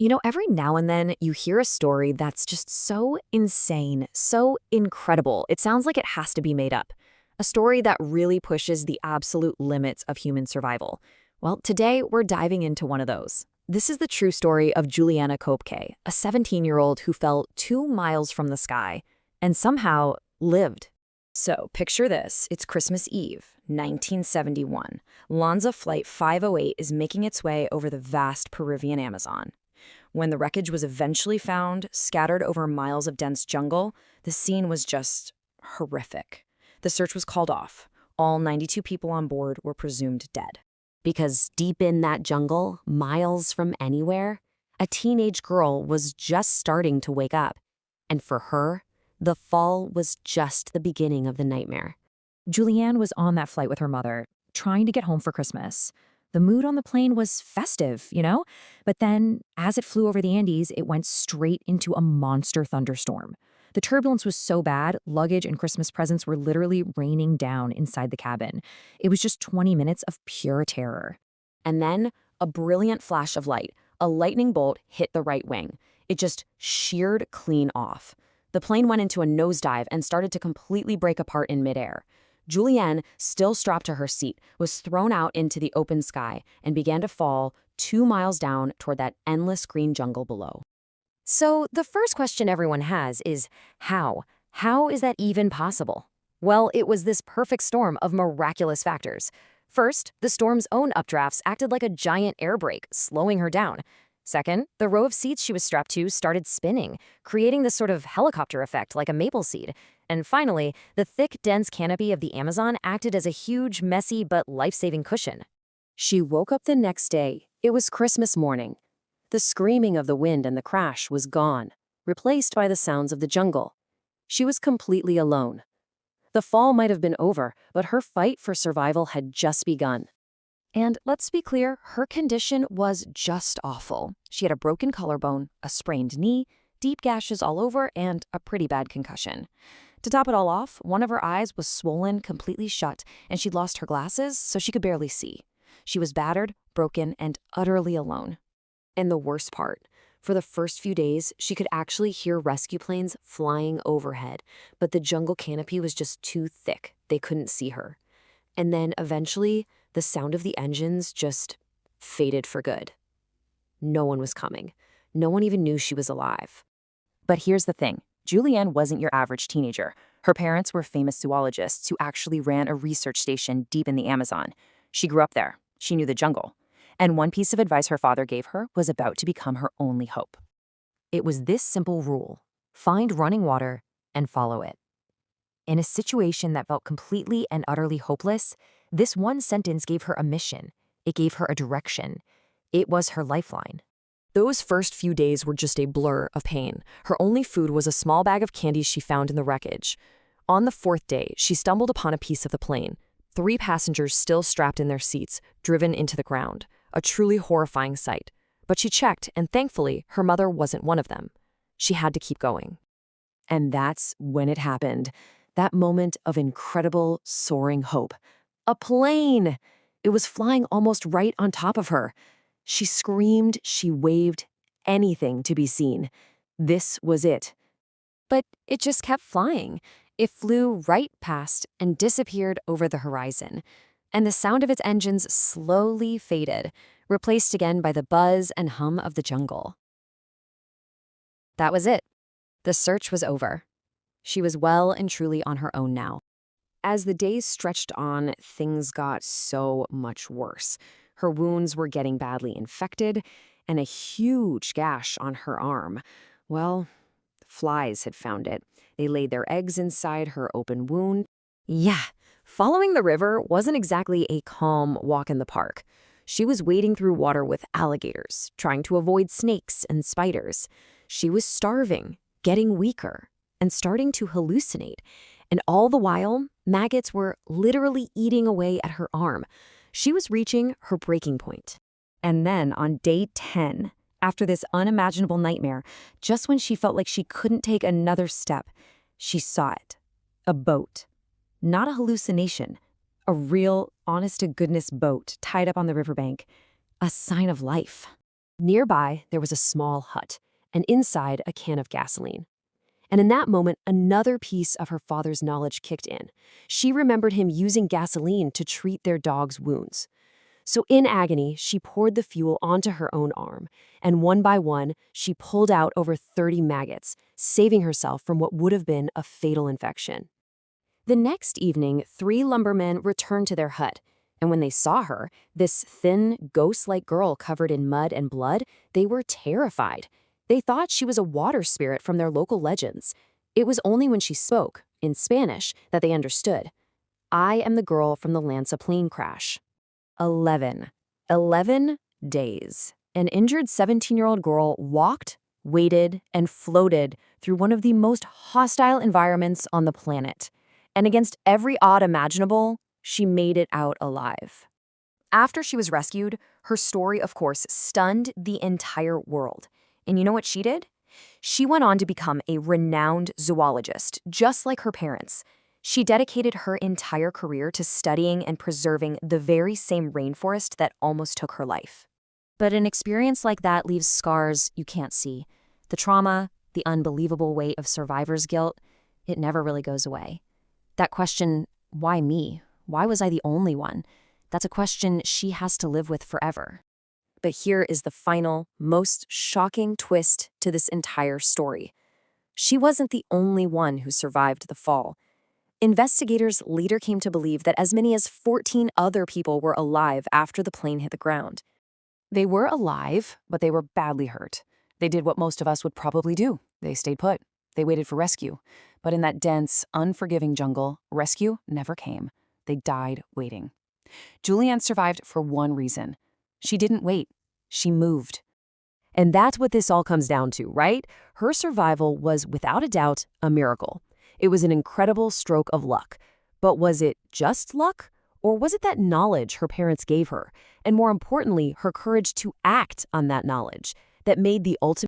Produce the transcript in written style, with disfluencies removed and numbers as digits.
Every now and then you hear a story that's just so insane, so incredible, it sounds like it has to be made up. A story that really pushes the absolute limits of human survival. Well, today we're diving into one of those. This is the true story of Juliana Kopke, a 17-year-old who fell 2 miles from the sky and somehow lived. So picture this, it's Christmas Eve, 1971. Lanza Flight 508 is making its way over the vast Peruvian Amazon. When the wreckage was eventually found, scattered over miles of dense jungle, the scene was just horrific. The search was called off. All 92 people on board were presumed dead. Because deep in that jungle, miles from anywhere, a teenage girl was just starting to wake up. And for her, the fall was just the beginning of the nightmare. Juliane was on that flight with her mother, trying to get home for Christmas. The mood on the plane was festive. But then, as it flew over the Andes, it went straight into a monster thunderstorm. The turbulence was so bad, luggage and Christmas presents were literally raining down inside the cabin. It was just 20 minutes of pure terror. And then, a brilliant flash of light, a lightning bolt hit the right wing. It just sheared clean off. The plane went into a nosedive and started to completely break apart in midair. Juliane, still strapped to her seat, was thrown out into the open sky and began to fall 2 miles down toward that endless green jungle below. So the first question everyone has is, how? How is that even possible? Well, it was this perfect storm of miraculous factors. First, the storm's own updrafts acted like a giant air brake, slowing her down. Second, the row of seats she was strapped to started spinning, creating this sort of helicopter effect like a maple seed. And finally, the thick, dense canopy of the Amazon acted as a huge, messy, but life-saving cushion. She woke up the next day. It was Christmas morning. The screaming of the wind and the crash was gone, replaced by the sounds of the jungle. She was completely alone. The fall might have been over, but her fight for survival had just begun. And let's be clear, her condition was just awful. She had a broken collarbone, a sprained knee, deep gashes all over, and a pretty bad concussion. To top it all off, one of her eyes was swollen completely shut, and she'd lost her glasses, so she could barely see. She was battered, broken, and utterly alone. And the worst part, for the first few days, she could actually hear rescue planes flying overhead, but the jungle canopy was just too thick. They couldn't see her. And then eventually, the sound of the engines just faded for good. No one was coming. No one even knew she was alive. But here's the thing. Juliane wasn't your average teenager. Her parents were famous zoologists who actually ran a research station deep in the Amazon. She grew up there. She knew the jungle. And one piece of advice her father gave her was about to become her only hope. It was this simple rule: find running water and follow it. In a situation that felt completely and utterly hopeless, this one sentence gave her a mission. It gave her a direction. It was her lifeline. Those first few days were just a blur of pain. Her only food was a small bag of candies she found in the wreckage. On the fourth day, she stumbled upon a piece of the plane. 3 passengers still strapped in their seats, driven into the ground. A truly horrifying sight. But she checked, and thankfully, her mother wasn't one of them. She had to keep going. And that's when it happened. That moment of incredible, soaring hope. A plane! It was flying almost right on top of her. She screamed, she waved, anything to be seen. This was it. But it just kept flying. It flew right past and disappeared over the horizon. And the sound of its engines slowly faded, replaced again by the buzz and hum of the jungle. That was it. The search was over. She was well and truly on her own now. As the days stretched on, things got so much worse. Her wounds were getting badly infected, and a huge gash on her arm. Well, flies had found it. They laid their eggs inside her open wound. Yeah, following the river wasn't exactly a calm walk in the park. She was wading through water with alligators, trying to avoid snakes and spiders. She was starving, getting weaker, and starting to hallucinate. And all the while, maggots were literally eating away at her arm. She was reaching her breaking point. And then on day 10, after this unimaginable nightmare, just when she felt like she couldn't take another step, she saw it. A boat. Not a hallucination. A real, honest-to-goodness boat tied up on the riverbank. A sign of life. Nearby, there was a small hut, and inside, a can of gasoline. And in that moment, another piece of her father's knowledge kicked in. She remembered him using gasoline to treat their dog's wounds. So in agony, she poured the fuel onto her own arm, and one by one, she pulled out over 30 maggots, saving herself from what would have been a fatal infection. The next evening, 3 lumbermen returned to their hut, and when they saw her, this thin, ghost-like girl covered in mud and blood, they were terrified. They thought she was a water spirit from their local legends. It was only when she spoke, in Spanish, that they understood. I am the girl from the Lanza plane crash. 11 days. An injured 17-year-old girl walked, waited, and floated through one of the most hostile environments on the planet. And against every odd imaginable, she made it out alive. After she was rescued, her story, of course, stunned the entire world. And you know what she did? She went on to become a renowned zoologist, just like her parents. She dedicated her entire career to studying and preserving the very same rainforest that almost took her life. But an experience like that leaves scars you can't see. The trauma, the unbelievable weight of survivor's guilt, it never really goes away. That question, why me? Why was I the only one? That's a question she has to live with forever. But here is the final, most shocking twist to this entire story. She wasn't the only one who survived the fall. Investigators later came to believe that as many as 14 other people were alive after the plane hit the ground. They were alive, but they were badly hurt. They did what most of us would probably do. They stayed put. They waited for rescue. But in that dense, unforgiving jungle, rescue never came. They died waiting. Juliane survived for one reason. She didn't wait. She moved. And that's what this all comes down to, right? Her survival was, without a doubt, a miracle. It was an incredible stroke of luck. But was it just luck? Or was it that knowledge her parents gave her? And more importantly, her courage to act on that knowledge that made the ultimate